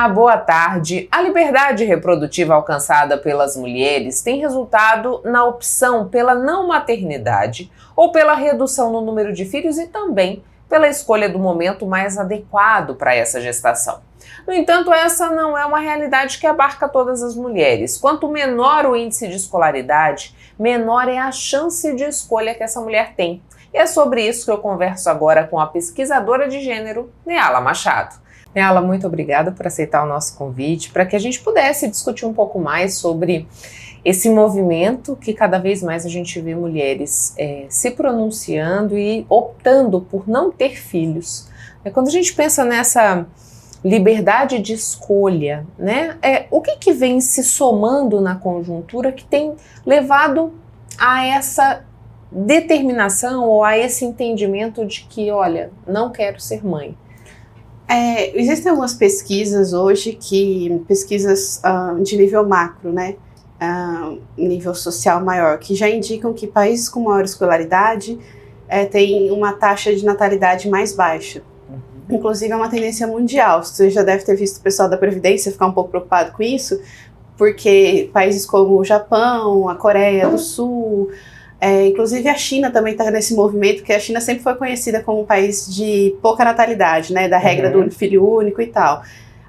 Olá, boa tarde. A liberdade reprodutiva alcançada pelas mulheres tem resultado na opção pela não maternidade ou pela redução no número de filhos e também pela escolha do momento mais adequado para essa gestação. No entanto, essa não é uma realidade que abarca todas as mulheres. Quanto menor o índice de escolaridade, menor é a chance de escolha que essa mulher tem. E é sobre isso que eu converso agora com a pesquisadora de gênero, Neala Machado. Neala, muito obrigada por aceitar o nosso convite, para que a gente pudesse discutir um pouco mais sobre esse movimento que cada vez mais a gente vê mulheres se pronunciando e optando por não ter filhos. Quando a gente pensa nessa liberdade de escolha, né, o que vem se somando na conjuntura que tem levado a essa determinação ou a esse entendimento de que, olha, não quero ser mãe? Existem algumas pesquisas hoje, pesquisas de nível macro, né, nível social maior, que já indicam que países com maior escolaridade têm uma taxa de natalidade mais baixa. Inclusive é uma tendência mundial. Você já deve ter visto o pessoal da Previdência ficar um pouco preocupado com isso, porque países como o Japão, a Coreia do Sul, inclusive a China também está nesse movimento, porque a China sempre foi conhecida como um país de pouca natalidade, né, da regra do filho único e tal.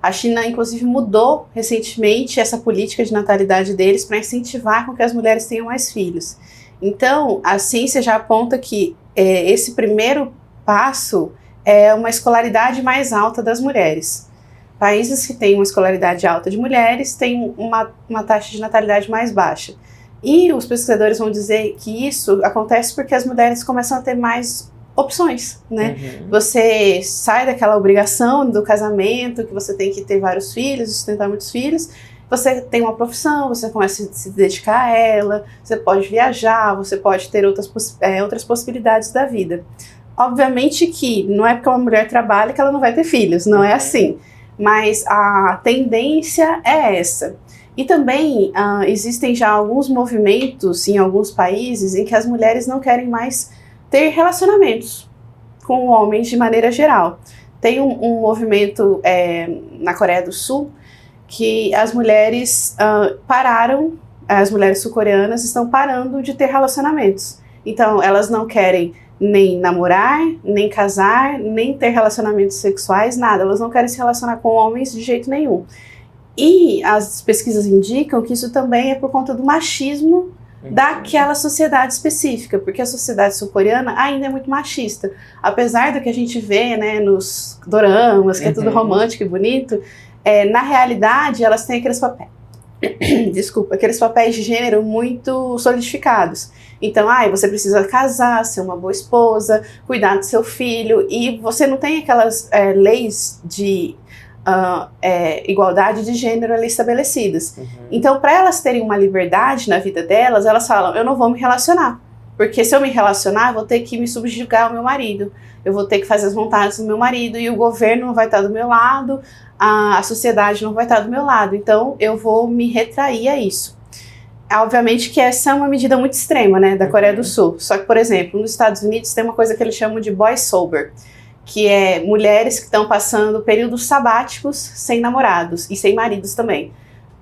A China, inclusive, mudou recentemente essa política de natalidade deles para incentivar com que as mulheres tenham mais filhos. Então, a ciência já aponta que esse primeiro passo é uma escolaridade mais alta das mulheres. Países que têm uma escolaridade alta de mulheres têm uma taxa de natalidade mais baixa. E os pesquisadores vão dizer que isso acontece porque as mulheres começam a ter mais opções, né? Você sai daquela obrigação do casamento, que você tem que ter vários filhos, sustentar muitos filhos, você tem uma profissão, você começa a se dedicar a ela, você pode viajar, você pode ter outras possibilidades da vida. Obviamente que não é porque uma mulher trabalha que ela não vai ter filhos, não é assim, mas a tendência é essa. E também existem já alguns movimentos em alguns países em que as mulheres não querem mais ter relacionamentos com homens de maneira geral. Tem um movimento na Coreia do Sul que as mulheres as mulheres sul-coreanas estão parando de ter relacionamentos. Então elas não querem nem namorar, nem casar, nem ter relacionamentos sexuais, nada. Elas não querem se relacionar com homens de jeito nenhum. E as pesquisas indicam que isso também é por conta do machismo daquela sociedade específica, porque a sociedade sul-coreana ainda é muito machista. Apesar do que a gente vê, né, nos doramas, que é tudo romântico e bonito, na realidade elas têm aqueles papéis, aqueles papéis de gênero muito solidificados. Então, você precisa casar, ser uma boa esposa, cuidar do seu filho, e você não tem aquelas leis de igualdade de gênero ali estabelecidas. Então, para elas terem uma liberdade na vida delas, elas falam, eu não vou me relacionar, porque se eu me relacionar, eu vou ter que me subjugar ao meu marido, eu vou ter que fazer as vontades do meu marido, e o governo não vai estar do meu lado, a sociedade não vai estar do meu lado, então eu vou me retrair a isso. Obviamente que essa é uma medida muito extrema, né, da Coreia do Sul. Só que, por exemplo, nos Estados Unidos tem uma coisa que eles chamam de boy sober, que é mulheres que estão passando períodos sabáticos sem namorados e sem maridos também,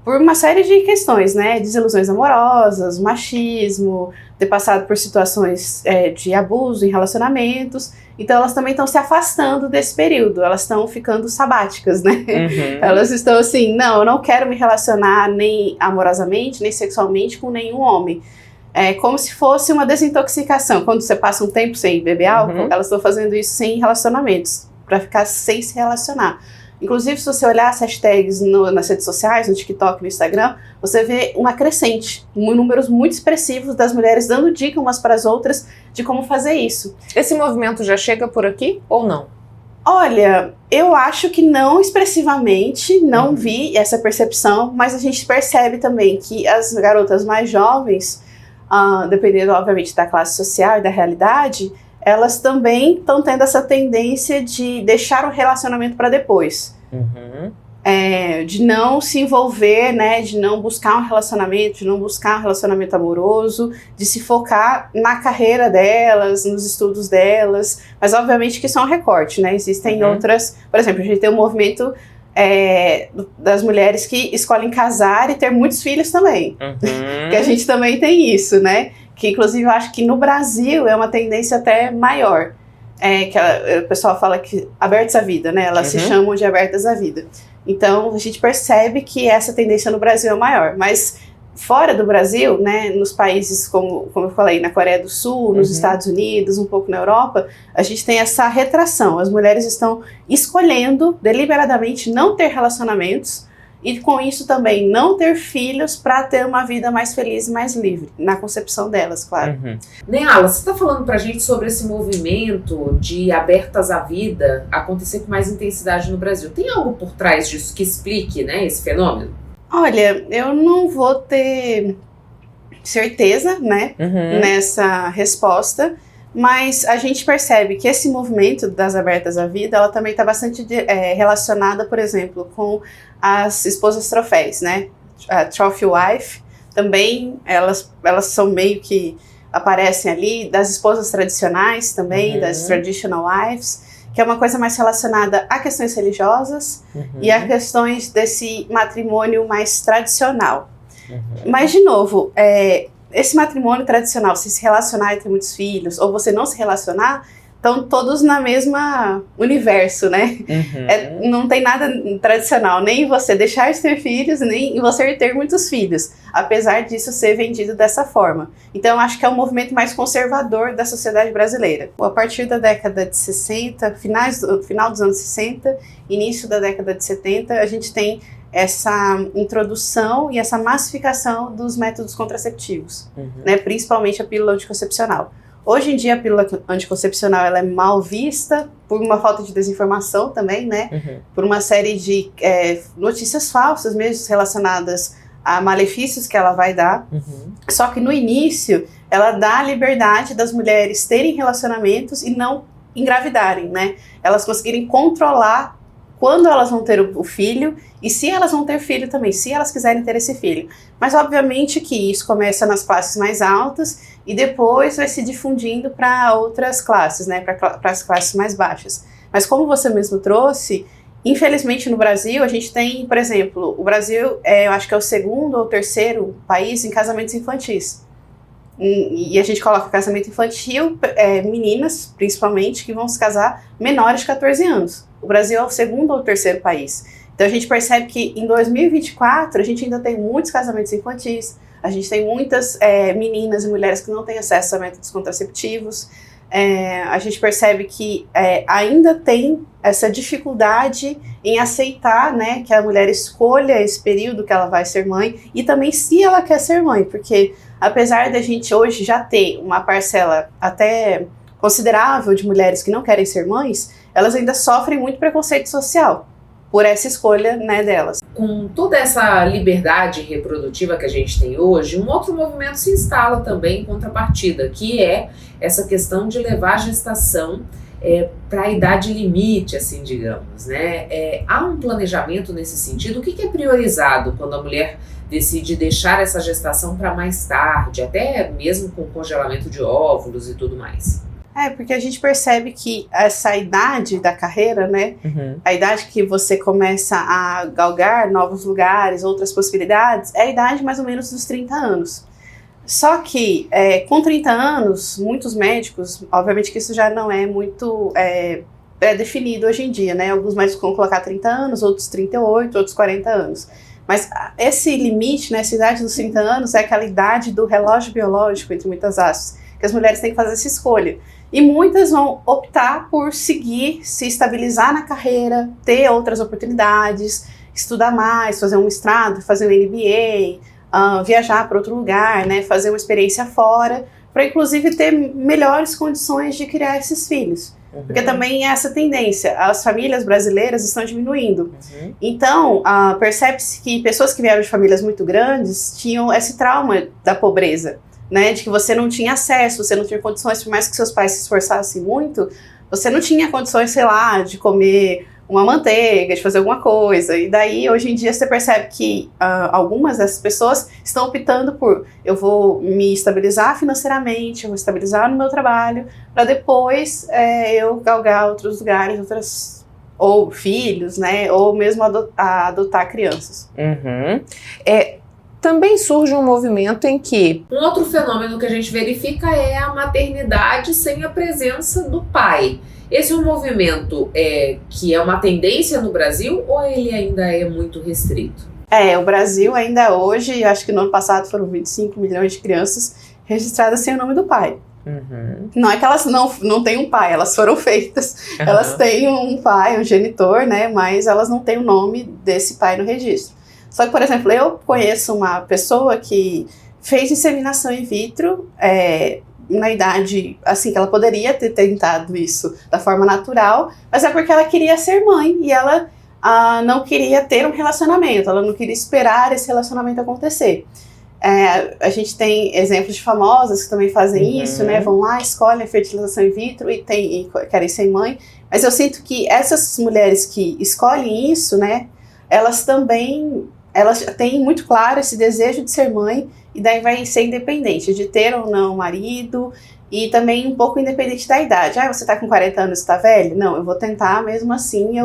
por uma série de questões, né, desilusões amorosas, machismo, ter passado por situações de abuso em relacionamentos. Então elas também estão se afastando desse período, elas estão ficando sabáticas, né? Elas estão assim, não, eu não quero me relacionar nem amorosamente, nem sexualmente com nenhum homem. É como se fosse uma desintoxicação. Quando você passa um tempo sem beber álcool, elas estão fazendo isso sem relacionamentos, para ficar sem se relacionar. Inclusive, se você olhar as hashtags nas redes sociais, no TikTok, no Instagram, você vê uma crescente, números muito expressivos das mulheres dando dica umas para as outras de como fazer isso. Esse movimento já chega por aqui ou não? Olha, eu acho que não expressivamente, não vi essa percepção, mas a gente percebe também que as garotas mais jovens, dependendo obviamente da classe social e da realidade, elas também estão tendo essa tendência de deixar o relacionamento para depois. De não se envolver, né, de não buscar um relacionamento, de não buscar um relacionamento amoroso, de se focar na carreira delas, nos estudos delas, mas obviamente que isso é um recorte, né, existem outras, por exemplo, a gente tem um movimento das mulheres que escolhem casar e ter muitos filhos também. Que a gente também tem isso, né? Que inclusive eu acho que no Brasil é uma tendência até maior. O pessoal fala que abertas à vida, né? Elas se chamam de abertas à vida. Então a gente percebe que essa tendência no Brasil é maior. Mas fora do Brasil, né, nos países como eu falei, na Coreia do Sul, nos Estados Unidos, um pouco na Europa, a gente tem essa retração. As mulheres estão escolhendo deliberadamente não ter relacionamentos e com isso também não ter filhos para ter uma vida mais feliz e mais livre, na concepção delas, claro. Neala, você está falando pra gente sobre esse movimento de abertas à vida acontecer com mais intensidade no Brasil. Tem algo por trás disso que explique, né, esse fenômeno? Olha, eu não vou ter certeza, né, nessa resposta, mas a gente percebe que esse movimento das abertas à vida, ela também está bastante relacionada, por exemplo, com as esposas troféis, né, a trophy wife, também elas são meio que aparecem ali, das esposas tradicionais também, das traditional wives, que é uma coisa mais relacionada a questões religiosas e a questões desse matrimônio mais tradicional. Mas, de novo, esse matrimônio tradicional, se relacionar e ter muitos filhos, ou você não se relacionar, estão todos na mesma universo, né? Não tem nada tradicional, nem você deixar de ter filhos, nem você ter muitos filhos, apesar disso ser vendido dessa forma. Então, acho que é um movimento mais conservador da sociedade brasileira. A partir da década de 60, final dos anos 60, início da década de 70, a gente tem essa introdução e essa massificação dos métodos contraceptivos, né? Principalmente a pílula anticoncepcional. Hoje em dia a pílula anticoncepcional ela é mal vista por uma falta de desinformação também, né? Por uma série de notícias falsas mesmo relacionadas a malefícios que ela vai dar. Só que no início ela dá a liberdade das mulheres terem relacionamentos e não engravidarem, né? Elas conseguirem controlar quando elas vão ter o filho e se elas vão ter filho também, se elas quiserem ter esse filho. Mas obviamente que isso começa nas classes mais altas e depois vai se difundindo para outras classes, né, para as classes mais baixas. Mas como você mesmo trouxe, infelizmente no Brasil a gente tem, por exemplo, o Brasil eu acho que é o segundo ou terceiro país em casamentos infantis. E a gente coloca casamento infantil, meninas principalmente, que vão se casar menores de 14 anos. O Brasil é o segundo ou terceiro país. Então a gente percebe que em 2024 a gente ainda tem muitos casamentos infantis, a gente tem muitas meninas e mulheres que não têm acesso a métodos contraceptivos, a gente percebe que ainda tem essa dificuldade em aceitar, né, que a mulher escolha esse período que ela vai ser mãe e também se ela quer ser mãe, porque apesar da gente hoje já ter uma parcela até considerável de mulheres que não querem ser mães, elas ainda sofrem muito preconceito social por essa escolha, né, delas. Com toda essa liberdade reprodutiva que a gente tem hoje, um outro movimento se instala também em contrapartida, que é essa questão de levar a gestação para a idade limite, assim, digamos, né? Há um planejamento nesse sentido? O que é priorizado quando a mulher decide deixar essa gestação para mais tarde, até mesmo com congelamento de óvulos e tudo mais? Porque a gente percebe que essa idade da carreira, né, a idade que você começa a galgar novos lugares, outras possibilidades, é a idade mais ou menos dos 30 anos. Só que com 30 anos, muitos médicos, obviamente que isso já não é muito definido hoje em dia, né, alguns médicos vão colocar 30 anos, outros 38, outros 40 anos. Mas esse limite, né, essa idade dos 30 anos é aquela idade do relógio biológico, entre muitas aspas, que as mulheres têm que fazer essa escolha. E muitas vão optar por seguir, se estabilizar na carreira, ter outras oportunidades, estudar mais, fazer um mestrado, fazer um MBA, viajar para outro lugar, né, fazer uma experiência fora, para inclusive ter melhores condições de criar esses filhos. Porque também é essa tendência, as famílias brasileiras estão diminuindo. Então, percebe-se que pessoas que vieram de famílias muito grandes tinham esse trauma da pobreza, né, de que você não tinha acesso, você não tinha condições, por mais que seus pais se esforçassem muito, você não tinha condições, sei lá, de comer uma manteiga, de fazer alguma coisa. E daí, hoje em dia, você percebe que algumas dessas pessoas estão optando por eu vou me estabilizar financeiramente, eu vou estabilizar no meu trabalho, para depois eu galgar outros lugares, outras ou filhos, né, ou mesmo adotar crianças. Também surge um movimento em que um outro fenômeno que a gente verifica é a maternidade sem a presença do pai. Esse é um movimento que é uma tendência no Brasil ou ele ainda é muito restrito? O Brasil ainda hoje, acho que no ano passado foram 25 milhões de crianças registradas sem o nome do pai. Não é que elas não têm um pai, elas foram feitas, elas têm um pai, um genitor, né, mas elas não têm o nome desse pai no registro. Só que, por exemplo, eu conheço uma pessoa que fez inseminação in vitro na idade, assim, que ela poderia ter tentado isso da forma natural, mas é porque ela queria ser mãe e ela não queria ter um relacionamento, ela não queria esperar esse relacionamento acontecer. A gente tem exemplos de famosas que também fazem isso, né? Vão lá, escolhem a fertilização in vitro e querem ser mãe. Mas eu sinto que essas mulheres que escolhem isso, né? Elas têm muito claro esse desejo de ser mãe e daí vai ser independente de ter ou não marido e também um pouco independente da idade. Você tá com 40 anos e tá velho? Não, eu vou tentar mesmo assim,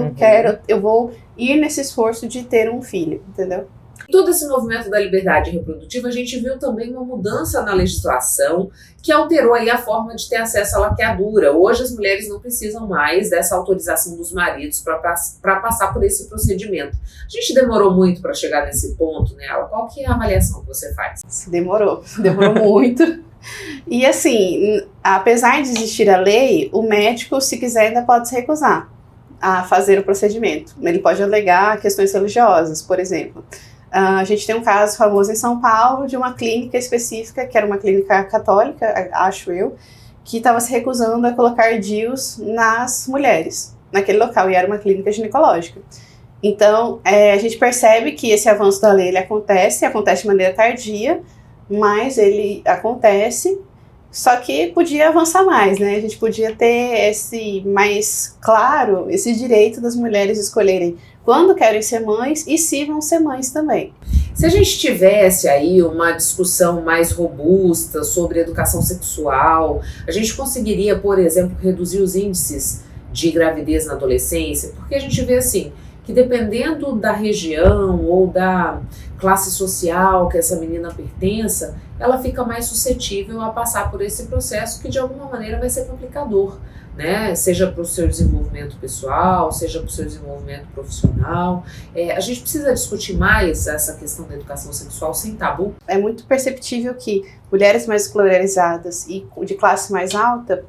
eu vou ir nesse esforço de ter um filho, entendeu? Todo esse movimento da liberdade reprodutiva, a gente viu também uma mudança na legislação que alterou aí a forma de ter acesso à laqueadura. Hoje as mulheres não precisam mais dessa autorização dos maridos para passar por esse procedimento. A gente demorou muito para chegar nesse ponto, né, Ala? Qual que é a avaliação que você faz? Demorou muito. E assim, apesar de existir a lei, o médico, se quiser, ainda pode se recusar a fazer o procedimento. Ele pode alegar questões religiosas, por exemplo. A gente tem um caso famoso em São Paulo de uma clínica específica, que era uma clínica católica, acho eu, que estava se recusando a colocar DIUs nas mulheres, naquele local, e era uma clínica ginecológica. Então, a gente percebe que esse avanço da lei ele acontece de maneira tardia, mas ele acontece, só que podia avançar mais, né? A gente podia ter esse mais claro, esse direito das mulheres escolherem quando querem ser mães e se vão ser mães também. Se a gente tivesse aí uma discussão mais robusta sobre educação sexual, a gente conseguiria, por exemplo, reduzir os índices de gravidez na adolescência, porque a gente vê assim, que dependendo da região ou da classe social que essa menina pertença, ela fica mais suscetível a passar por esse processo que de alguma maneira vai ser complicador, né? Seja para o seu desenvolvimento pessoal, seja para o seu desenvolvimento profissional. A gente precisa discutir mais essa questão da educação sexual sem tabu. É muito perceptível que mulheres mais escolarizadas e de classe mais alta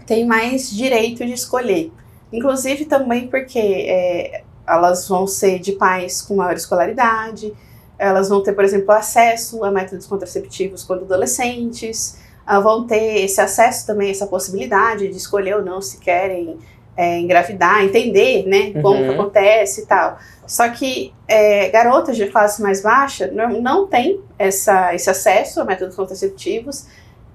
têm mais direito de escolher. Inclusive também porque elas vão ser de pais com maior escolaridade, elas vão ter, por exemplo, acesso a métodos contraceptivos quando adolescentes, vão ter esse acesso também, essa possibilidade de escolher ou não se querem engravidar, entender, né, como que acontece e tal. Só que garotas de classe mais baixa não têm esse acesso a métodos contraceptivos.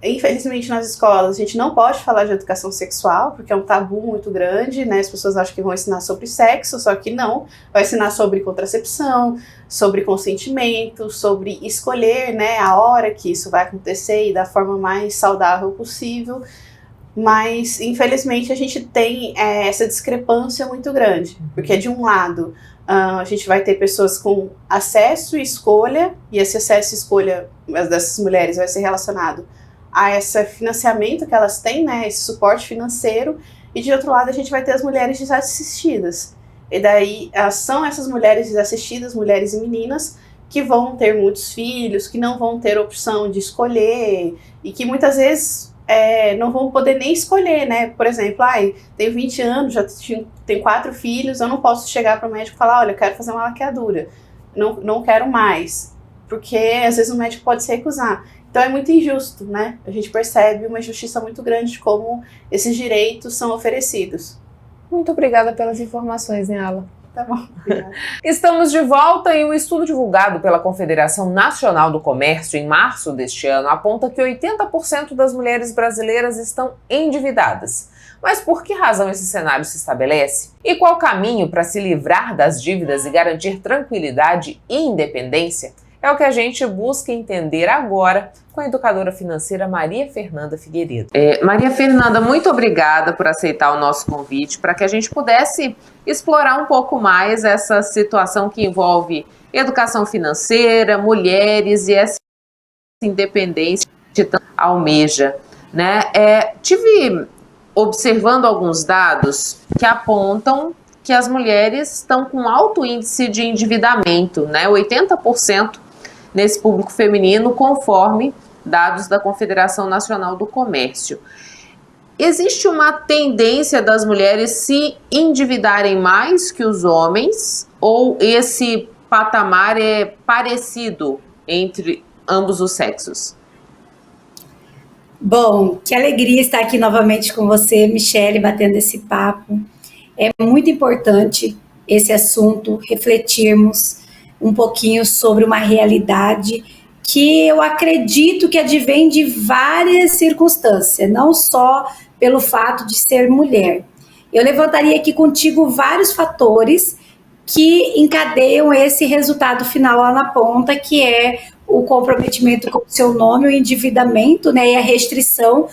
Infelizmente, nas escolas, a gente não pode falar de educação sexual, porque é um tabu muito grande, né? As pessoas acham que vão ensinar sobre sexo, só que não. Vai ensinar sobre contracepção, sobre consentimento, sobre escolher, né, a hora que isso vai acontecer e da forma mais saudável possível. Mas, infelizmente, a gente tem essa discrepância muito grande, porque de um lado, a gente vai ter pessoas com acesso e escolha, e esse acesso e escolha dessas mulheres vai ser relacionado a esse financiamento que elas têm, né, esse suporte financeiro, e de outro lado a gente vai ter as mulheres desassistidas. E daí são essas mulheres desassistidas, mulheres e meninas, que vão ter muitos filhos, que não vão ter opção de escolher, e que muitas vezes não vão poder nem escolher, né? Por exemplo, tenho 20 anos, já tenho 4 filhos, eu não posso chegar para o médico e falar, olha, eu quero fazer uma laqueadura, não quero mais, porque às vezes o médico pode se recusar. Então é muito injusto, né? A gente percebe uma injustiça muito grande de como esses direitos são oferecidos. Muito obrigada pelas informações, né, Ala? Tá bom, obrigada. Estamos de volta e um estudo divulgado pela Confederação Nacional do Comércio em março deste ano aponta que 80% das mulheres brasileiras estão endividadas. Mas por que razão esse cenário se estabelece? E qual o caminho para se livrar das dívidas e garantir tranquilidade e independência? É o que a gente busca entender agora com a educadora financeira Maria Fernanda Figueiredo. Maria Fernanda, muito obrigada por aceitar o nosso convite para que a gente pudesse explorar um pouco mais essa situação que envolve educação financeira, mulheres e essa independência que tanto almeja, né? Tive observando alguns dados que apontam que as mulheres estão com alto índice de endividamento, né? 80% nesse público feminino, conforme dados da Confederação Nacional do Comércio. Existe uma tendência das mulheres se endividarem mais que os homens, ou esse patamar é parecido entre ambos os sexos? Bom, que alegria estar aqui novamente com você, Michele, batendo esse papo. É muito importante esse assunto, refletirmos um pouquinho sobre uma realidade que eu acredito que advém de várias circunstâncias, não só pelo fato de ser mulher. Eu levantaria aqui contigo vários fatores que encadeiam esse resultado final lá na ponta, que é o comprometimento com o seu nome, o endividamento, né, e a restrição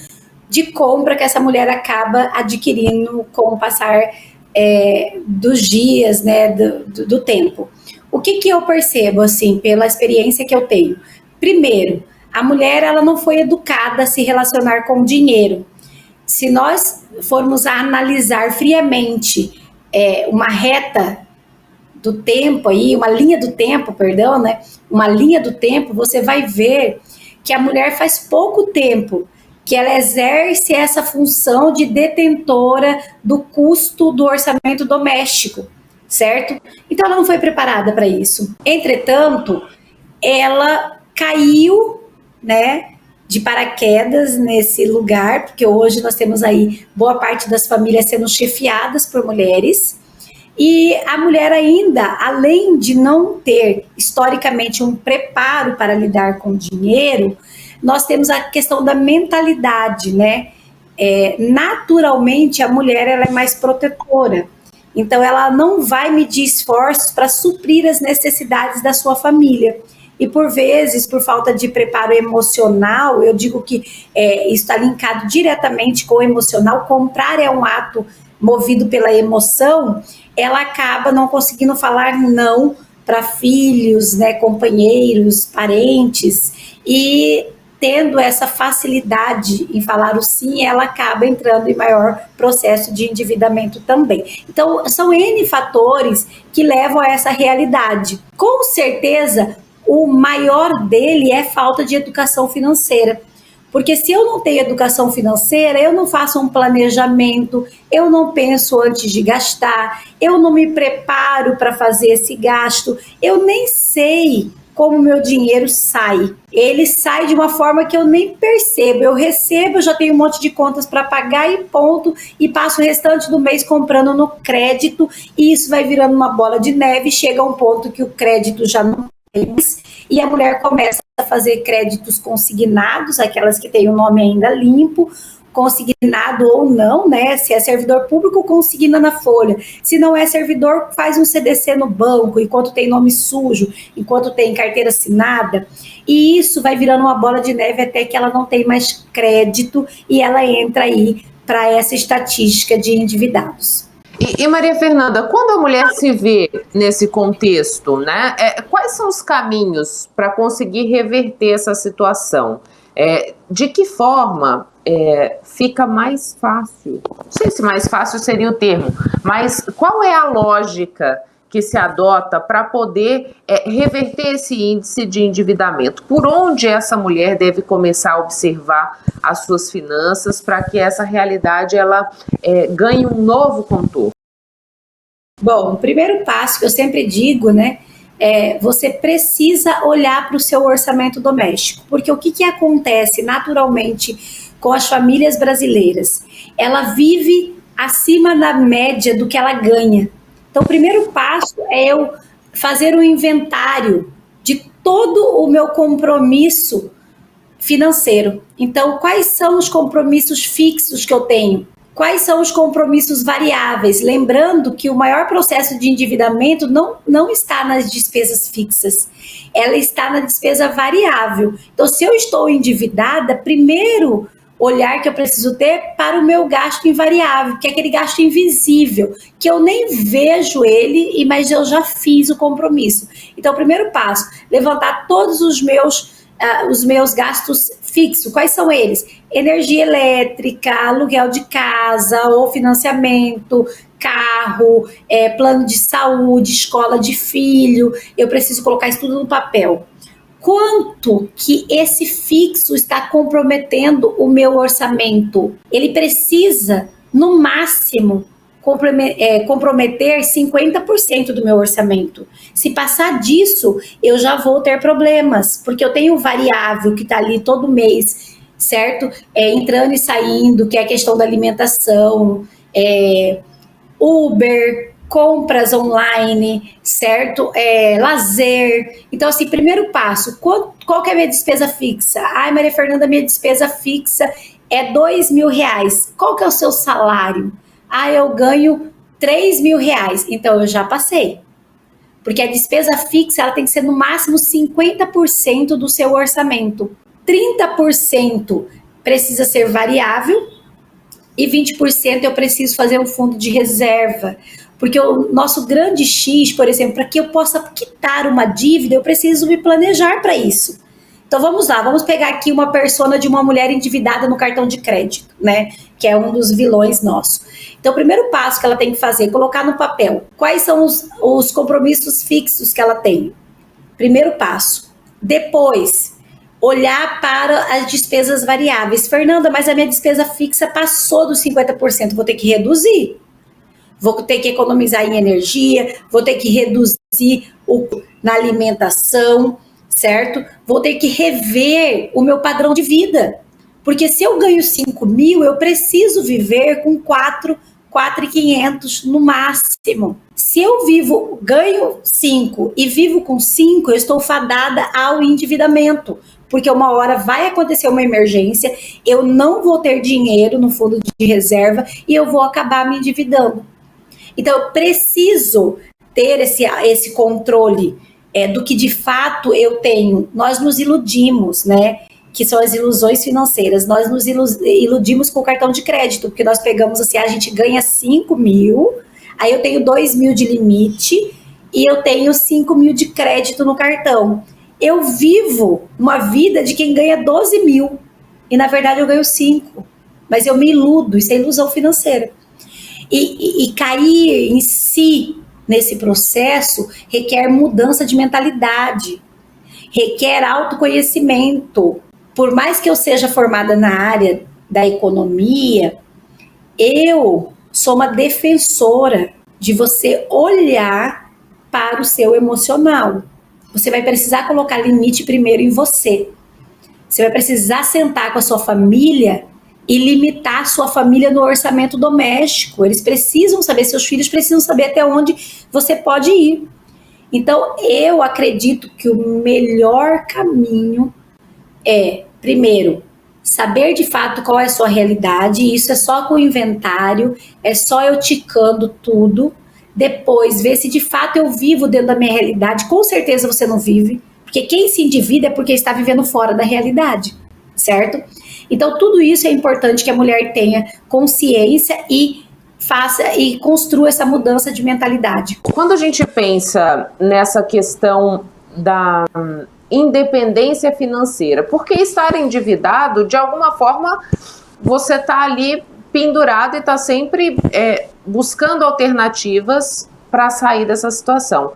de compra que essa mulher acaba adquirindo com o passar dos dias, né, do tempo. O que eu percebo, assim, pela experiência que eu tenho? Primeiro, a mulher, ela não foi educada a se relacionar com o dinheiro. Se nós formos a analisar friamente uma reta do tempo aí, uma linha do tempo, perdão, né? Uma linha do tempo, você vai ver que a mulher faz pouco tempo que ela exerce essa função de detentora do custo do orçamento doméstico, certo? Então ela não foi preparada para isso. Entretanto, ela caiu, né, de paraquedas nesse lugar, porque hoje nós temos aí boa parte das famílias sendo chefiadas por mulheres. E a mulher ainda, além de não ter historicamente um preparo para lidar com o dinheiro, nós temos a questão da mentalidade, né? Naturalmente, a mulher ela é mais protetora. Então, ela não vai medir esforços para suprir as necessidades da sua família. E, por vezes, por falta de preparo emocional, eu digo que isso está linkado diretamente com o emocional. Comprar é um ato movido pela emoção, ela acaba não conseguindo falar não para filhos, né, companheiros, parentes, e tendo essa facilidade em falar o sim, ela acaba entrando em maior processo de endividamento também. Então, são N fatores que levam a essa realidade. Com certeza, o maior dele é falta de educação financeira. Porque se eu não tenho educação financeira, eu não faço um planejamento, eu não penso antes de gastar, eu não me preparo para fazer esse gasto, eu nem sei como meu dinheiro sai. Ele sai de uma forma que eu nem percebo. Eu recebo, eu já tenho um monte de contas para pagar e ponto, e passo o restante do mês comprando no crédito, e isso vai virando uma bola de neve, chega a um ponto que o crédito já não tem mais, e a mulher começa a fazer créditos consignados, aquelas que têm o nome ainda limpo, consignado ou não, né? Se é servidor público, consigna na folha. Se não é servidor, faz um CDC no banco, enquanto tem nome sujo, enquanto tem carteira assinada. E isso vai virando uma bola de neve até que ela não tem mais crédito e ela entra aí para essa estatística de endividados. E Maria Fernanda, quando a mulher se vê nesse contexto, né, quais são os caminhos para conseguir reverter essa situação? De que forma fica mais fácil? Não sei se mais fácil seria o termo, mas qual é a lógica que se adota para poder reverter esse índice de endividamento? Por onde essa mulher deve começar a observar as suas finanças para que essa realidade ela ganhe um novo contorno? Bom, o primeiro passo que eu sempre digo, né, você precisa olhar para o seu orçamento doméstico, porque o que acontece naturalmente com as famílias brasileiras? Ela vive acima da média do que ela ganha. Então, o primeiro passo é eu fazer um inventário de todo o meu compromisso financeiro. Então, quais são os compromissos fixos que eu tenho? Quais são os compromissos variáveis? Lembrando que o maior processo de endividamento não está nas despesas fixas, ela está na despesa variável. Então, se eu estou endividada, primeiro olhar que eu preciso ter para o meu gasto invariável, que é aquele gasto invisível, que eu nem vejo ele, mas eu já fiz o compromisso. Então, o primeiro passo, levantar todos os meus gastos fixos. Quais são eles? Energia elétrica, aluguel de casa ou financiamento, carro, plano de saúde, escola de filho. Eu preciso colocar isso tudo no papel. Quanto que esse fixo está comprometendo o meu orçamento? Ele precisa, no máximo, comprometer 50% do meu orçamento. Se passar disso, eu já vou ter problemas, porque eu tenho variável que está ali todo mês, certo? Entrando e saindo, que é a questão da alimentação, Uber, compras online, certo? Lazer. Então, assim, primeiro passo, qual que é a minha despesa fixa? Ai, Maria Fernanda, minha despesa fixa é R$2.000. Qual que é o seu salário? Ah, eu ganho R$3.000. Então, eu já passei. Porque a despesa fixa, ela tem que ser no máximo 50% do seu orçamento. 30% precisa ser variável e 20% eu preciso fazer um fundo de reserva. Porque o nosso grande X, por exemplo, para que eu possa quitar uma dívida, eu preciso me planejar para isso. Então vamos lá, vamos pegar aqui uma persona de uma mulher endividada no cartão de crédito, né? Que é um dos vilões nossos. Então o primeiro passo que ela tem que fazer é colocar no papel quais são os compromissos fixos que ela tem. Primeiro passo. Depois, olhar para as despesas variáveis. Fernanda, mas a minha despesa fixa passou dos 50%, vou ter que reduzir. Vou ter que economizar em energia, vou ter que reduzir na alimentação, certo? Vou ter que rever o meu padrão de vida. Porque se eu ganho 5.000, eu preciso viver com 4.500 no máximo. Se eu ganho 5 e vivo com 5, eu estou fadada ao endividamento. Porque uma hora vai acontecer uma emergência, eu não vou ter dinheiro no fundo de reserva e eu vou acabar me endividando. Então, eu preciso ter esse controle do que de fato eu tenho. Nós nos iludimos, né? Que são as ilusões financeiras. Nós nos iludimos com o cartão de crédito, porque nós pegamos assim, a gente ganha 5.000, aí eu tenho 2.000 de limite e eu tenho 5.000 de crédito no cartão. Eu vivo uma vida de quem ganha 12.000 e na verdade eu ganho 5, mas eu me iludo, isso é ilusão financeira. E cair em si nesse processo requer mudança de mentalidade, requer autoconhecimento. Por mais que eu seja formada na área da economia, eu sou uma defensora de você olhar para o seu emocional. Você vai precisar colocar limite primeiro em você. Você vai precisar sentar com a sua família e limitar a sua família no orçamento doméstico. Eles precisam saber, seus filhos precisam saber até onde você pode ir. Então, eu acredito que o melhor caminho é, primeiro, saber de fato qual é a sua realidade, e isso é só com o inventário, é só eu ticando tudo. Depois, ver se de fato eu vivo dentro da minha realidade. Com certeza você não vive, porque quem se endivida é porque está vivendo fora da realidade, certo? Então, tudo isso é importante que a mulher tenha consciência e faça e construa essa mudança de mentalidade. Quando a gente pensa nessa questão da independência financeira, porque estar endividado, de alguma forma, você está ali pendurado e está sempre buscando alternativas para sair dessa situação.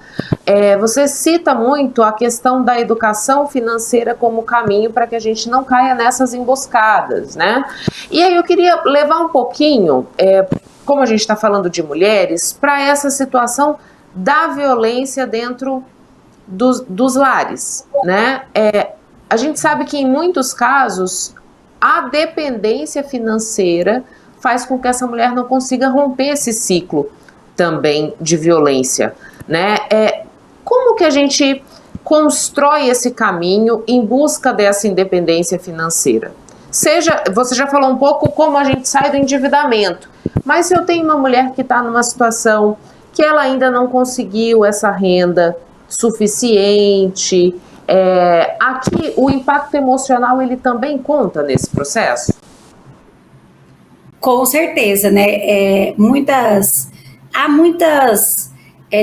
Você cita muito a questão da educação financeira como caminho para que a gente não caia nessas emboscadas, né? E aí eu queria levar um pouquinho, como a gente está falando de mulheres, para essa situação da violência dentro dos lares, né? A gente sabe que em muitos casos a dependência financeira faz com que essa mulher não consiga romper esse ciclo também de violência, né? Como que a gente constrói esse caminho em busca dessa independência financeira? Seja, você já falou um pouco como a gente sai do endividamento, mas se eu tenho uma mulher que está numa situação que ela ainda não conseguiu essa renda suficiente, aqui o impacto emocional ele também conta nesse processo? Com certeza, né? Há muitas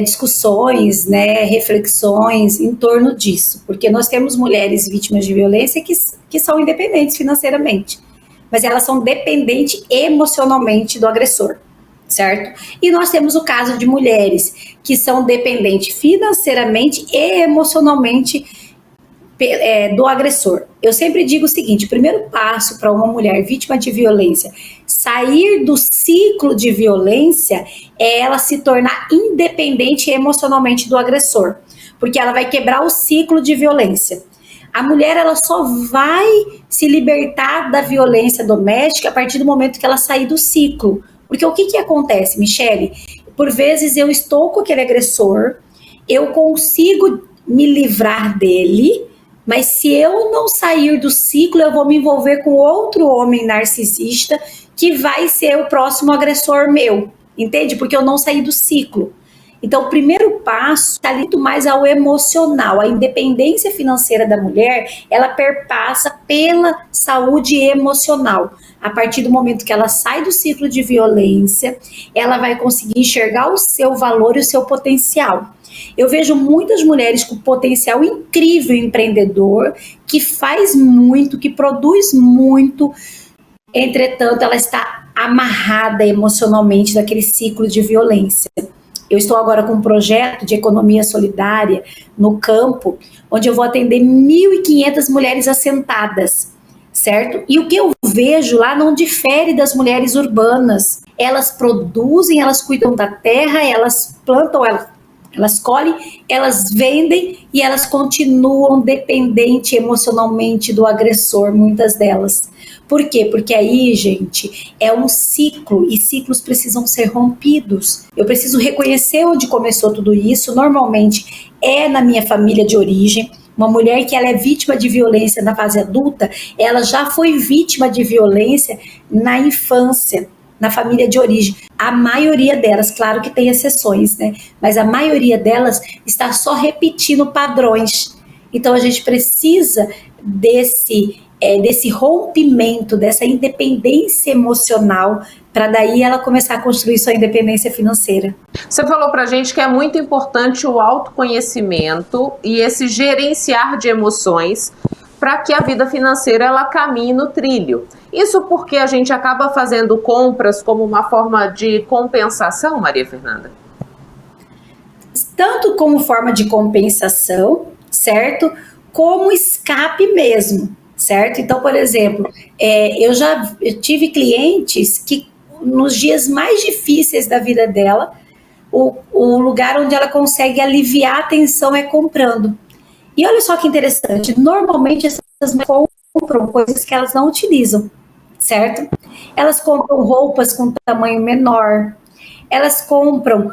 discussões, né, reflexões em torno disso, porque nós temos mulheres vítimas de violência que são independentes financeiramente, mas elas são dependentes emocionalmente do agressor, certo? E nós temos o caso de mulheres que são dependentes financeiramente e emocionalmente do agressor. Eu sempre digo o seguinte: o primeiro passo para uma mulher vítima de violência sair do ciclo de violência é ela se tornar independente emocionalmente do agressor, porque ela vai quebrar o ciclo de violência. A mulher ela só vai se libertar da violência doméstica a partir do momento que ela sair do ciclo. Porque o que acontece, Michele? Por vezes eu estou com aquele agressor, eu consigo me livrar dele, mas se eu não sair do ciclo, eu vou me envolver com outro homem narcisista que vai ser o próximo agressor meu, entende? Porque eu não saí do ciclo. Então, o primeiro passo está muito mais ao emocional. A independência financeira da mulher, ela perpassa pela saúde emocional. A partir do momento que ela sai do ciclo de violência, ela vai conseguir enxergar o seu valor e o seu potencial. Eu vejo muitas mulheres com potencial incrível empreendedor, que faz muito, que produz muito, entretanto, ela está amarrada emocionalmente naquele ciclo de violência. Eu estou agora com um projeto de economia solidária no campo, onde eu vou atender 1.500 mulheres assentadas, certo? E o que eu vejo lá não difere das mulheres urbanas. Elas produzem, elas cuidam da terra, elas plantam, elas colhem, elas vendem e elas continuam dependentes emocionalmente do agressor, muitas delas. Por quê? Porque aí, gente, é um ciclo e ciclos precisam ser rompidos. Eu preciso reconhecer onde começou tudo isso. Normalmente é na minha família de origem. Uma mulher que ela é vítima de violência na fase adulta, ela já foi vítima de violência na infância, na família de origem. A maioria delas, claro que tem exceções, né? Mas a maioria delas está só repetindo padrões. Então a gente precisa desse rompimento, dessa independência emocional, para daí ela começar a construir sua independência financeira. Você falou pra gente que é muito importante o autoconhecimento e esse gerenciar de emoções para que a vida financeira ela caminhe no trilho. Isso porque a gente acaba fazendo compras como uma forma de compensação, Maria Fernanda? Tanto como forma de compensação, certo? Como escape mesmo, certo? Então, por exemplo, eu tive clientes que nos dias mais difíceis da vida dela, o lugar onde ela consegue aliviar a tensão é comprando. E olha só que interessante, normalmente essas mulheres compram coisas que elas não utilizam, certo? Elas compram roupas com tamanho menor, elas compram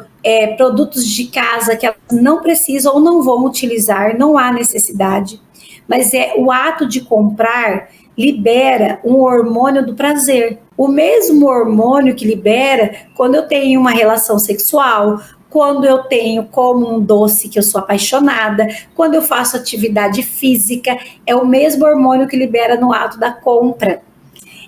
produtos de casa que elas não precisam ou não vão utilizar, não há necessidade. Mas o ato de comprar libera um hormônio do prazer. O mesmo hormônio que libera quando eu tenho uma relação sexual, quando eu como um doce que eu sou apaixonada, quando eu faço atividade física, é o mesmo hormônio que libera no ato da compra.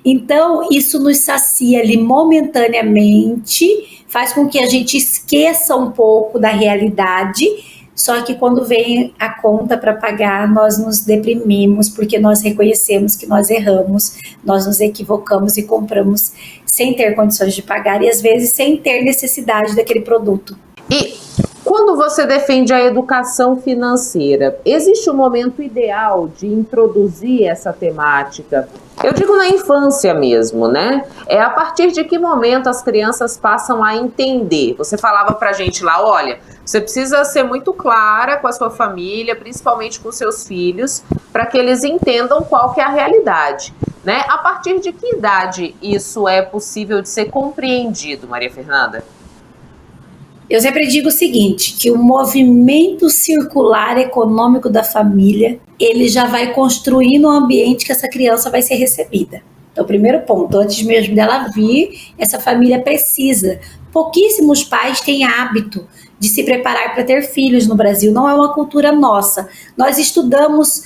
Então, isso nos sacia ali momentaneamente, faz com que a gente esqueça um pouco da realidade, só que quando vem a conta para pagar, nós nos deprimimos, porque nós reconhecemos que nós erramos, nós nos equivocamos e compramos sem ter condições de pagar e às vezes sem ter necessidade daquele produto. E quando você defende a educação financeira, existe um momento ideal de introduzir essa temática? Eu digo na infância mesmo, né? É a partir de que momento as crianças passam a entender? Você falava pra gente lá, olha, você precisa ser muito clara com a sua família, principalmente com seus filhos, para que eles entendam qual que é a realidade, né? A partir de que idade isso é possível de ser compreendido, Maria Fernanda? Eu sempre digo o seguinte, que o movimento circular econômico da família, ele já vai construindo um ambiente que essa criança vai ser recebida. Então, o primeiro ponto, antes mesmo dela vir, essa família precisa. Pouquíssimos pais têm hábito de se preparar para ter filhos no Brasil, não é uma cultura nossa. Nós estudamos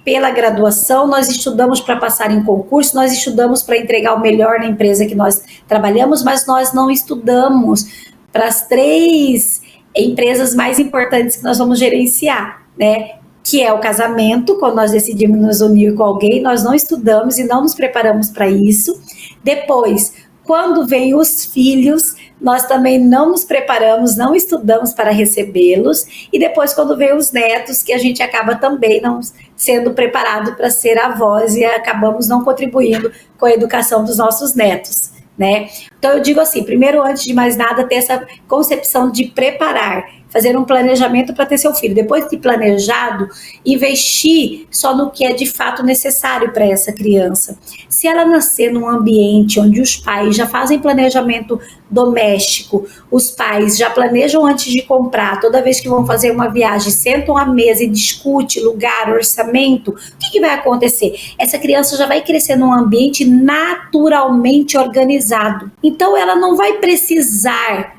pela graduação, nós estudamos para passar em concurso, nós estudamos para entregar o melhor na empresa que nós trabalhamos, mas nós não estudamos para as 3 empresas mais importantes que nós vamos gerenciar, né? Que é o casamento, quando nós decidimos nos unir com alguém, nós não estudamos e não nos preparamos para isso. Depois, quando vem os filhos, nós também não nos preparamos, não estudamos para recebê-los. E depois, quando vem os netos, que a gente acaba também não sendo preparado para ser avós e acabamos não contribuindo com a educação dos nossos netos, né? Então eu digo assim, primeiro, antes de mais nada, ter essa concepção de preparar, fazer um planejamento para ter seu filho. Depois de planejado, investir só no que é de fato necessário para essa criança. Se ela nascer num ambiente onde os pais já fazem planejamento doméstico, os pais já planejam antes de comprar, toda vez que vão fazer uma viagem, sentam à mesa e discutem lugar, orçamento, o que vai acontecer? Essa criança já vai crescer num ambiente naturalmente organizado. Então ela não vai precisar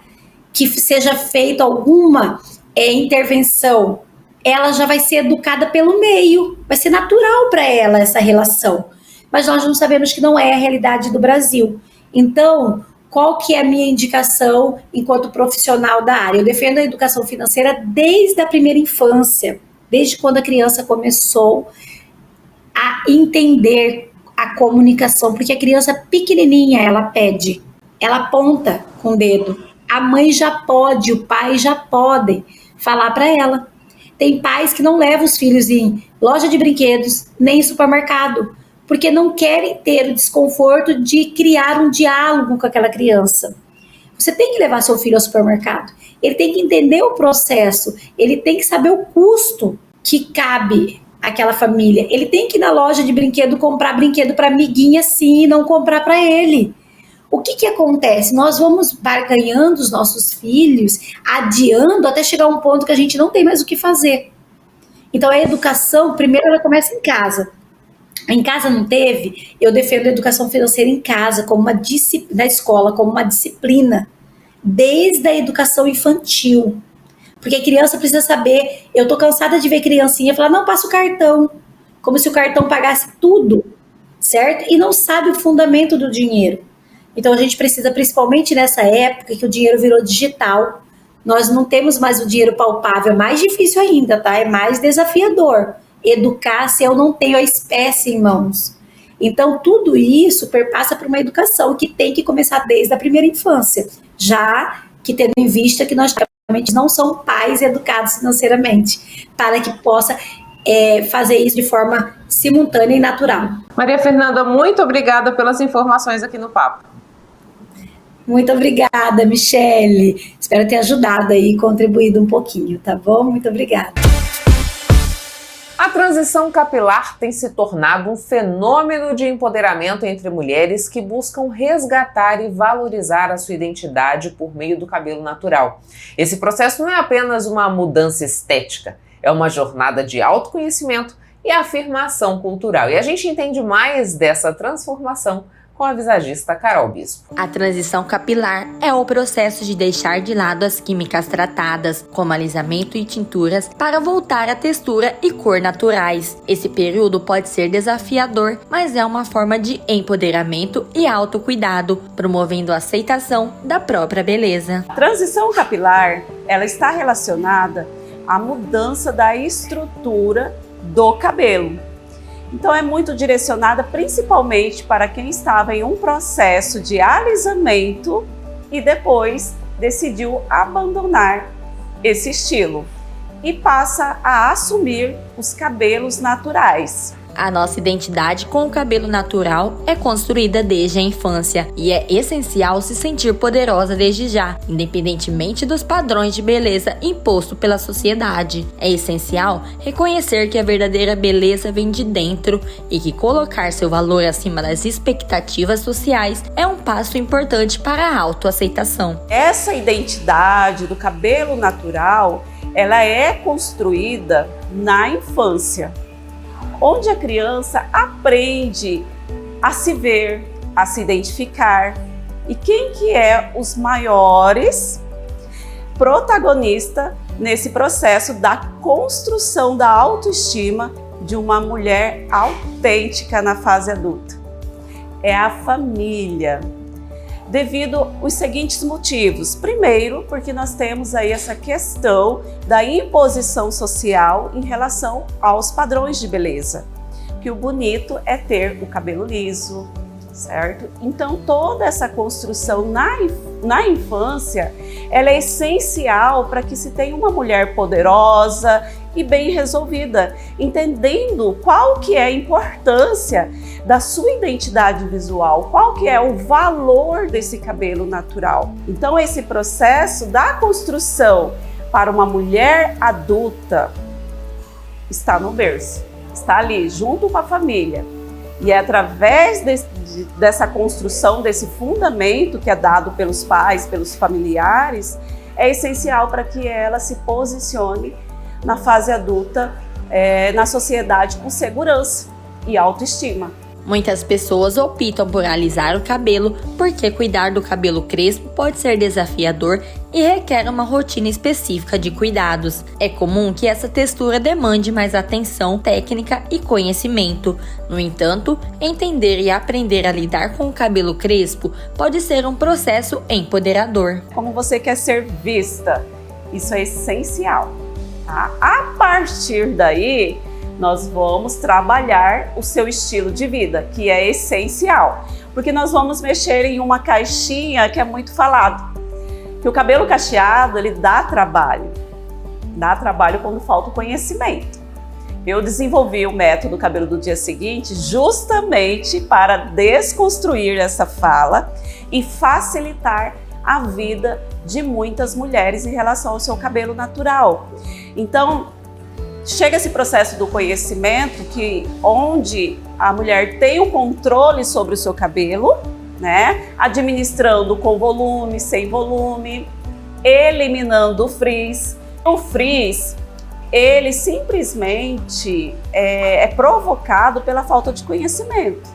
que seja feita alguma intervenção, ela já vai ser educada pelo meio, vai ser natural para ela essa relação. Mas nós não sabemos que não é a realidade do Brasil. Então, qual que é a minha indicação enquanto profissional da área? Eu defendo a educação financeira desde a primeira infância, desde quando a criança começou a entender a comunicação, porque a criança pequenininha, ela pede, ela aponta com o dedo. A mãe já pode, o pai já podem falar para ela. Tem pais que não levam os filhos em loja de brinquedos, nem em supermercado, porque não querem ter o desconforto de criar um diálogo com aquela criança. Você tem que levar seu filho ao supermercado. Ele tem que entender o processo, ele tem que saber o custo que cabe àquela família. Ele tem que ir na loja de brinquedo comprar brinquedo para amiguinha sim e não comprar para ele. O que acontece? Nós vamos barganhando os nossos filhos, adiando até chegar a um ponto que a gente não tem mais o que fazer. Então a educação, primeiro ela começa em casa. Em casa não teve, eu defendo a educação financeira em casa, como uma disciplina, na escola, como uma disciplina, desde a educação infantil. Porque a criança precisa saber, eu tô cansada de ver criancinha falar, não, passa o cartão, como se o cartão pagasse tudo, certo? E não sabe o fundamento do dinheiro. Então a gente precisa, principalmente nessa época que o dinheiro virou digital, nós não temos mais o dinheiro palpável, é mais difícil ainda, tá? É mais desafiador educar se eu não tenho a espécie em mãos. Então tudo isso perpassa por uma educação que tem que começar desde a primeira infância, já que tendo em vista que nós realmente não somos pais educados financeiramente, para que possa fazer isso de forma simultânea e natural. Maria Fernanda, muito obrigada pelas informações aqui no Papo. Muito obrigada, Michele. Espero ter ajudado aí, contribuído um pouquinho, tá bom? Muito obrigada. A transição capilar tem se tornado um fenômeno de empoderamento entre mulheres que buscam resgatar e valorizar a sua identidade por meio do cabelo natural. Esse processo não é apenas uma mudança estética, é uma jornada de autoconhecimento e afirmação cultural. E a gente entende mais dessa transformação com a visagista Carol Bispo. A transição capilar é o processo de deixar de lado as químicas tratadas, como alisamento e tinturas, para voltar à textura e cor naturais. Esse período pode ser desafiador, mas é uma forma de empoderamento e autocuidado, promovendo a aceitação da própria beleza. A transição capilar, ela está relacionada à mudança da estrutura do cabelo. Então é muito direcionada principalmente para quem estava em um processo de alisamento e depois decidiu abandonar esse estilo e passa a assumir os cabelos naturais. A nossa identidade com o cabelo natural é construída desde a infância e é essencial se sentir poderosa desde já, independentemente dos padrões de beleza impostos pela sociedade. É essencial reconhecer que a verdadeira beleza vem de dentro e que colocar seu valor acima das expectativas sociais é um passo importante para a autoaceitação. Essa identidade do cabelo natural, ela é construída na infância, onde a criança aprende a se ver, a se identificar. E quem que é os maiores protagonistas nesse processo da construção da autoestima de uma mulher autêntica na fase adulta? É a família. Devido aos seguintes motivos. Primeiro, porque nós temos aí essa questão da imposição social em relação aos padrões de beleza. Que o bonito é ter o cabelo liso, certo? Então, toda essa construção na infância, ela é essencial para que se tenha uma mulher poderosa e bem resolvida, entendendo qual que é a importância da sua identidade visual, qual que é o valor desse cabelo natural. Então, esse processo da construção para uma mulher adulta está no berço, está ali junto com a família. E é através dessa construção, desse fundamento que é dado pelos pais, pelos familiares, é essencial para que ela se posicione na fase adulta, na sociedade com segurança e autoestima. Muitas pessoas optam por alisar o cabelo porque cuidar do cabelo crespo pode ser desafiador e requer uma rotina específica de cuidados. É comum que essa textura demande mais atenção, técnica e conhecimento. No entanto, entender e aprender a lidar com o cabelo crespo pode ser um processo empoderador. Como você quer ser vista, isso é essencial. Tá? A partir daí, nós vamos trabalhar o seu estilo de vida, que é essencial, porque nós vamos mexer em uma caixinha que é muito falado, que o cabelo cacheado, ele dá trabalho quando falta o conhecimento. Eu desenvolvi o método Cabelo do Dia Seguinte justamente para desconstruir essa fala e facilitar a vida de muitas mulheres em relação ao seu cabelo natural. Então, chega esse processo do conhecimento onde a mulher tem o controle sobre o seu cabelo, né? Administrando com volume, sem volume, eliminando o frizz. O frizz, ele simplesmente é provocado pela falta de conhecimento.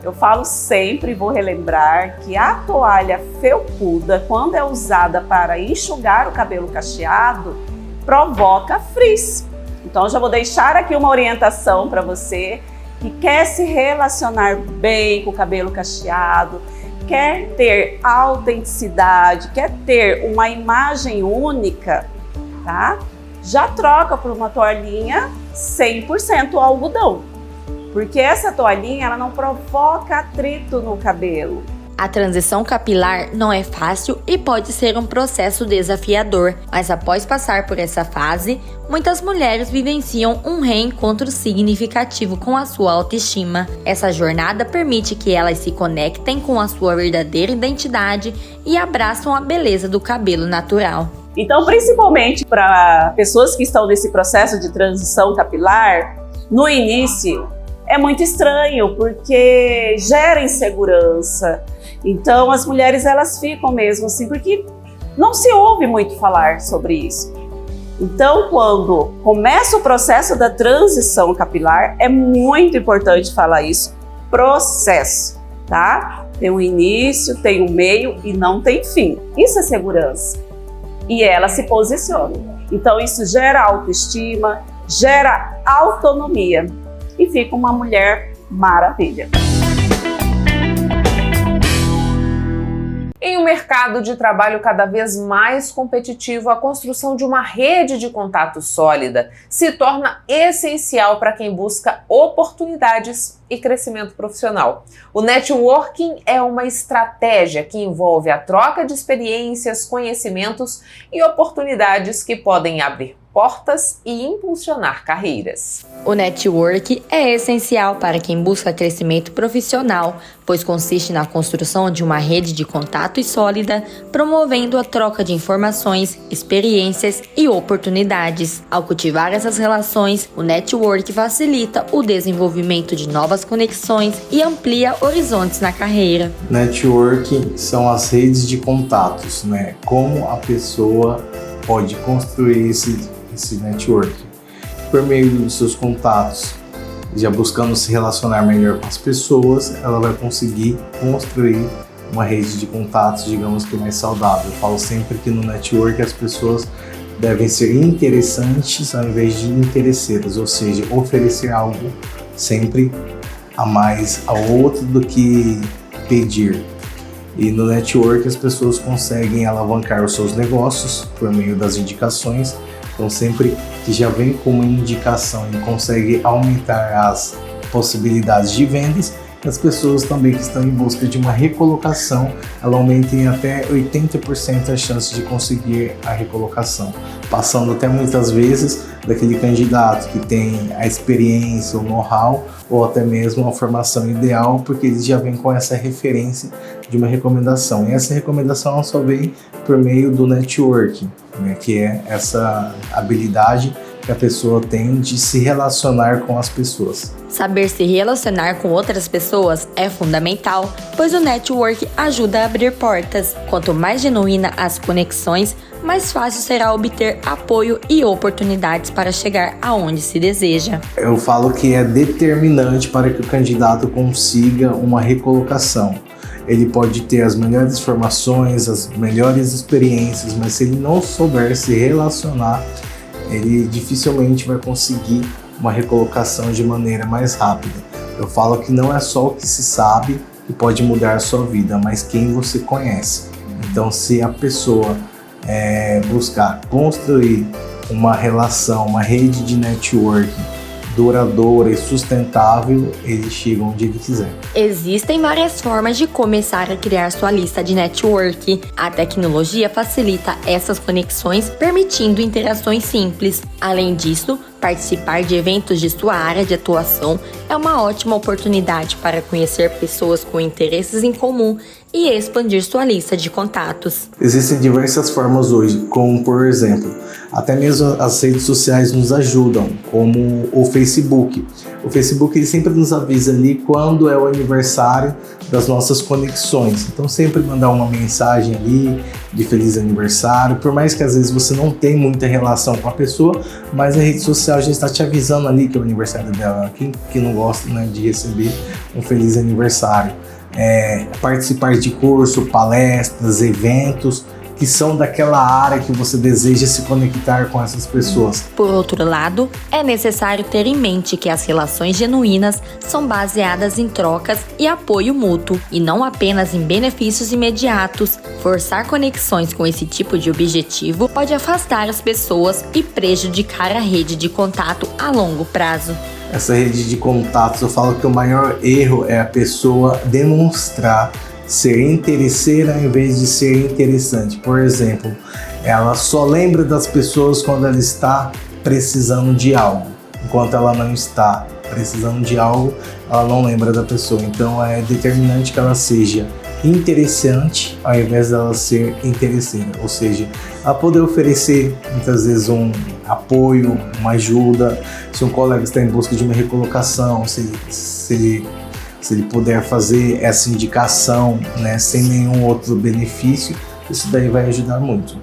Eu falo sempre, vou relembrar, que a toalha felpuda, quando é usada para enxugar o cabelo cacheado, provoca frizz. Então, eu já vou deixar aqui uma orientação para você que quer se relacionar bem com o cabelo cacheado, quer ter autenticidade, quer ter uma imagem única, tá? Já troca por uma toalhinha 100% algodão, porque essa toalhinha ela não provoca atrito no cabelo. A transição capilar não é fácil e pode ser um processo desafiador, mas após passar por essa fase, muitas mulheres vivenciam um reencontro significativo com a sua autoestima. Essa jornada permite que elas se conectem com a sua verdadeira identidade e abraçam a beleza do cabelo natural. Então, principalmente para pessoas que estão nesse processo de transição capilar, no início é muito estranho, porque gera insegurança. Então, as mulheres elas ficam mesmo assim, porque não se ouve muito falar sobre isso. Então, quando começa o processo da transição capilar, é muito importante falar isso, processo, tá? Tem um início, tem um meio e não tem fim. Isso é segurança. E ela se posiciona. Então, isso gera autoestima, gera autonomia e fica uma mulher maravilha. Em um mercado de trabalho cada vez mais competitivo, a construção de uma rede de contato sólida se torna essencial para quem busca oportunidades e crescimento profissional. O networking é uma estratégia que envolve a troca de experiências, conhecimentos e oportunidades que podem abrir portas e impulsionar carreiras. O network é essencial para quem busca crescimento profissional, pois consiste na construção de uma rede de contatos sólida, promovendo a troca de informações, experiências e oportunidades. Ao cultivar essas relações, o network facilita o desenvolvimento de novas conexões e amplia horizontes na carreira. Networking são as redes de contatos, né? Como a pessoa pode construir esse network por meio dos seus contatos, já buscando se relacionar melhor com as pessoas, ela vai conseguir construir uma rede de contatos, digamos que mais saudável. Eu falo sempre que no network as pessoas devem ser interessantes ao invés de interesseiras, ou seja, oferecer algo sempre a mais ao outro do que pedir. E no network as pessoas conseguem alavancar os seus negócios por meio das indicações. Então sempre que já vem com uma indicação e consegue aumentar as possibilidades de vendas, as pessoas também que estão em busca de uma recolocação, ela aumenta em até 80% a chance de conseguir a recolocação, passando até muitas vezes daquele candidato que tem a experiência, o know-how ou até mesmo a formação ideal, porque ele já vem com essa referência de uma recomendação. E essa recomendação ela só vem por meio do networking, né, que é essa habilidade que a pessoa tem de se relacionar com as pessoas. Saber se relacionar com outras pessoas é fundamental, pois o network ajuda a abrir portas. Quanto mais genuína as conexões, mais fácil será obter apoio e oportunidades para chegar aonde se deseja. Eu falo que é determinante para que o candidato consiga uma recolocação. Ele pode ter as melhores formações, as melhores experiências, mas se ele não souber se relacionar, ele dificilmente vai conseguir uma recolocação de maneira mais rápida. Eu falo que não é só o que se sabe que pode mudar a sua vida, mas quem você conhece. Então, se a pessoa buscar construir uma relação, uma rede de networking duradoura e sustentável, ele chega onde ele quiser. Existem várias formas de começar a criar sua lista de network. A tecnologia facilita essas conexões, permitindo interações simples. Além disso, participar de eventos de sua área de atuação é uma ótima oportunidade para conhecer pessoas com interesses em comum e expandir sua lista de contatos. Existem diversas formas hoje, como por exemplo, até mesmo as redes sociais nos ajudam, como o Facebook. O Facebook ele sempre nos avisa ali quando é o aniversário das nossas conexões. Então sempre mandar uma mensagem ali de feliz aniversário, por mais que às vezes você não tenha muita relação com a pessoa, mas a rede social já está te avisando ali que é o aniversário dela. Quem que não gosta, né, de receber um feliz aniversário? Participar de curso, palestras, eventos que são daquela área que você deseja se conectar com essas pessoas. Por outro lado, é necessário ter em mente que as relações genuínas são baseadas em trocas e apoio mútuo, e não apenas em benefícios imediatos. Forçar conexões com esse tipo de objetivo pode afastar as pessoas e prejudicar a rede de contato a longo prazo. Essa rede de contatos, eu falo que o maior erro é a pessoa demonstrar ser interesseira ao invés de ser interessante. Por exemplo, ela só lembra das pessoas quando ela está precisando de algo. Enquanto ela não está precisando de algo, ela não lembra da pessoa. Então é determinante que ela seja interessante ao invés dela ser interesseira. Ou seja, ela poder oferecer muitas vezes um apoio, uma ajuda. Se um colega está em busca de uma recolocação, se ele puder fazer essa indicação, né, sem nenhum outro benefício, isso daí vai ajudar muito.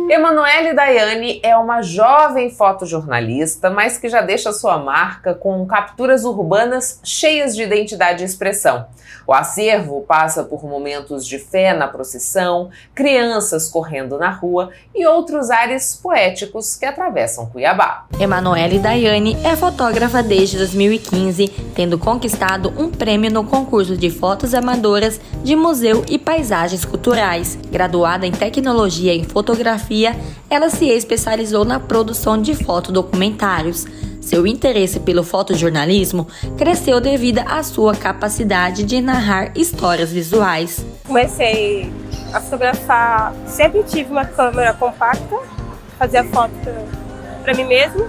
Emanuele Daiane é uma jovem fotojornalista, mas que já deixa sua marca com capturas urbanas cheias de identidade e expressão. O acervo passa por momentos de fé na procissão, crianças correndo na rua e outros ares poéticos que atravessam Cuiabá. Emanuele Daiane é fotógrafa desde 2015, tendo conquistado um prêmio no concurso de fotos amadoras de museu e paisagens culturais. Graduada em tecnologia em fotografia, ela se especializou na produção de fotodocumentários. Seu interesse pelo fotojornalismo cresceu devido à sua capacidade de narrar histórias visuais. Comecei a fotografar, sempre tive uma câmera compacta, fazia foto para mim mesmo.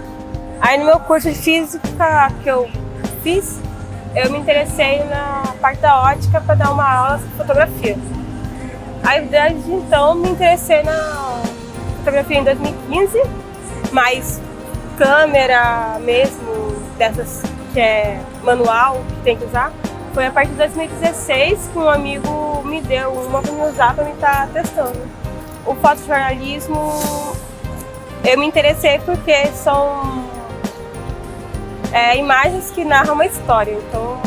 Aí no meu curso de física que eu fiz, eu me interessei na parte da ótica para dar uma aula de fotografia. Aí desde então me interessei na fotografia em 2015, mas câmera mesmo, dessas que é manual, que tem que usar, foi a partir de 2016 que um amigo me deu uma para me usar para me estar testando. O fotojornalismo, eu me interessei porque são imagens que narram uma história, então,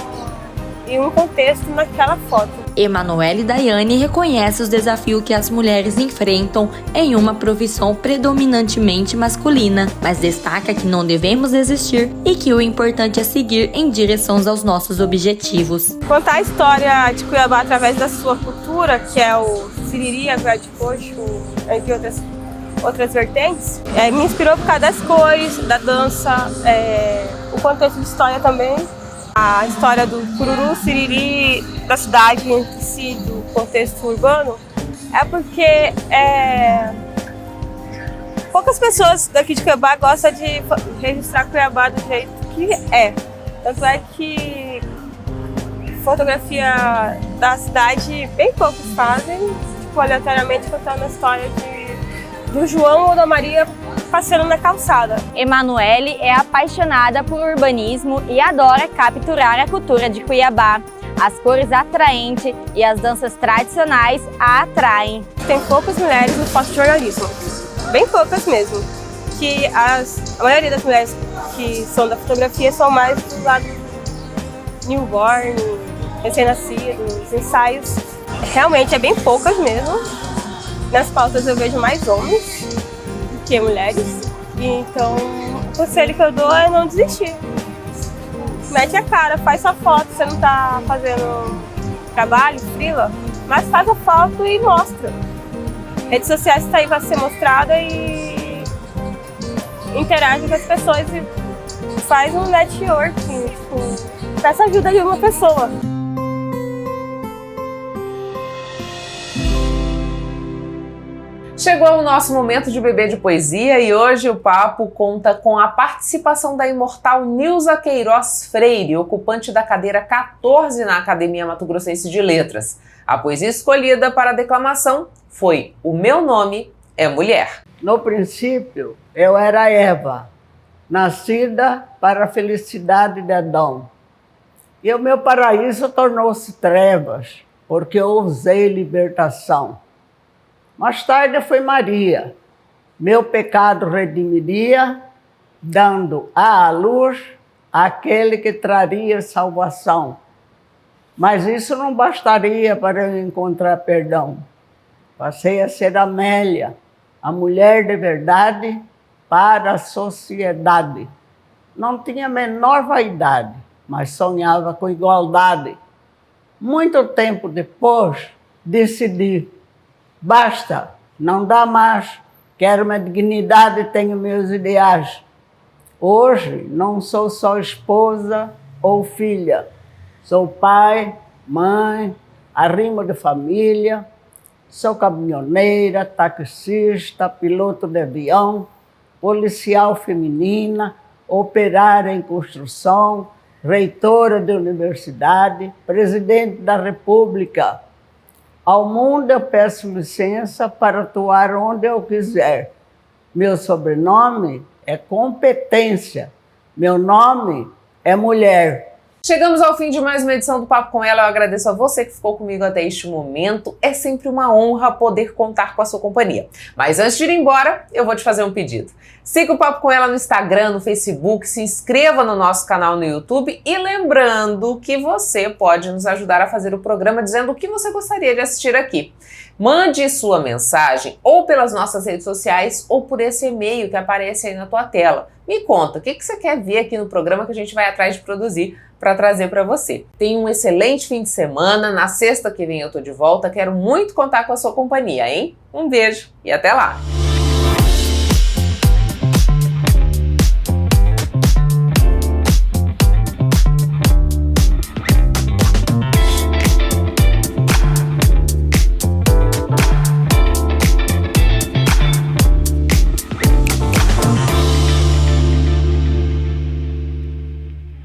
e um contexto naquela foto. Emanuele Daiane reconhece os desafios que as mulheres enfrentam em uma profissão predominantemente masculina, mas destaca que não devemos desistir e que o importante é seguir em direção aos nossos objetivos. Contar a história de Cuiabá através da sua cultura, que é o siriri, a goiaba de coxo, entre outras vertentes, me inspirou por causa das cores, da dança, o contexto de história também. A história do cururu, siriri, da cidade em si, do contexto urbano, é porque poucas pessoas daqui de Cuiabá gostam de registrar Cuiabá do jeito que é. Tanto é que fotografia da cidade bem poucos fazem, tipo, aleatoriamente contando a história do João ou da Maria passeando na calçada. Emanuele é apaixonada por urbanismo e adora capturar a cultura de Cuiabá. As cores atraentes e as danças tradicionais a atraem. Tem poucas mulheres no fotojornalismo, bem poucas mesmo. Que a maioria das mulheres que são da fotografia são mais do lado newborn, recém-nascidos, ensaios. Realmente é bem poucas mesmo. Nas pautas eu vejo mais homens do que mulheres. Então, o conselho que eu dou é não desistir. Mete a cara, faz sua foto. Você não tá fazendo trabalho, freela, mas faz a foto e mostra. Redes sociais está aí para ser mostrada e interage com as pessoas e faz um networking, tipo, peça ajuda de uma pessoa. Chegou o nosso momento de beber de poesia e hoje o papo conta com a participação da imortal Nilza Queiroz Freire, ocupante da cadeira 14 na Academia Mato Grossense de Letras. A poesia escolhida para a declamação foi O Meu Nome é Mulher. No princípio, eu era Eva, nascida para a felicidade de Adão. E o meu paraíso tornou-se trevas, porque eu usei libertação. Mais tarde foi Maria, meu pecado redimiria, dando à luz aquele que traria salvação. Mas isso não bastaria para eu encontrar perdão. Passei a ser Amélia, a mulher de verdade para a sociedade. Não tinha a menor vaidade, mas sonhava com igualdade. Muito tempo depois, decidi: basta, não dá mais, quero minha dignidade e tenho meus ideais. Hoje não sou só esposa ou filha, sou pai, mãe, arrimo de família, sou caminhoneira, taxista, piloto de avião, policial feminina, operária em construção, reitora de universidade, presidente da República. Ao mundo eu peço licença para atuar onde eu quiser. Meu sobrenome é competência. Meu nome é mulher. Chegamos ao fim de mais uma edição do Papo com Ela. Eu agradeço a você que ficou comigo até este momento. É sempre uma honra poder contar com a sua companhia. Mas antes de ir embora, eu vou te fazer um pedido. Siga o Papo com Ela no Instagram, no Facebook, se inscreva no nosso canal no YouTube e lembrando que você pode nos ajudar a fazer o programa dizendo o que você gostaria de assistir aqui. Mande sua mensagem ou pelas nossas redes sociais ou por esse e-mail que aparece aí na tua tela. Me conta, o que você quer ver aqui no programa que a gente vai atrás de produzir para trazer para você. Tenha um excelente fim de semana. Na sexta que vem eu tô de volta. Quero muito contar com a sua companhia, hein? Um beijo e até lá!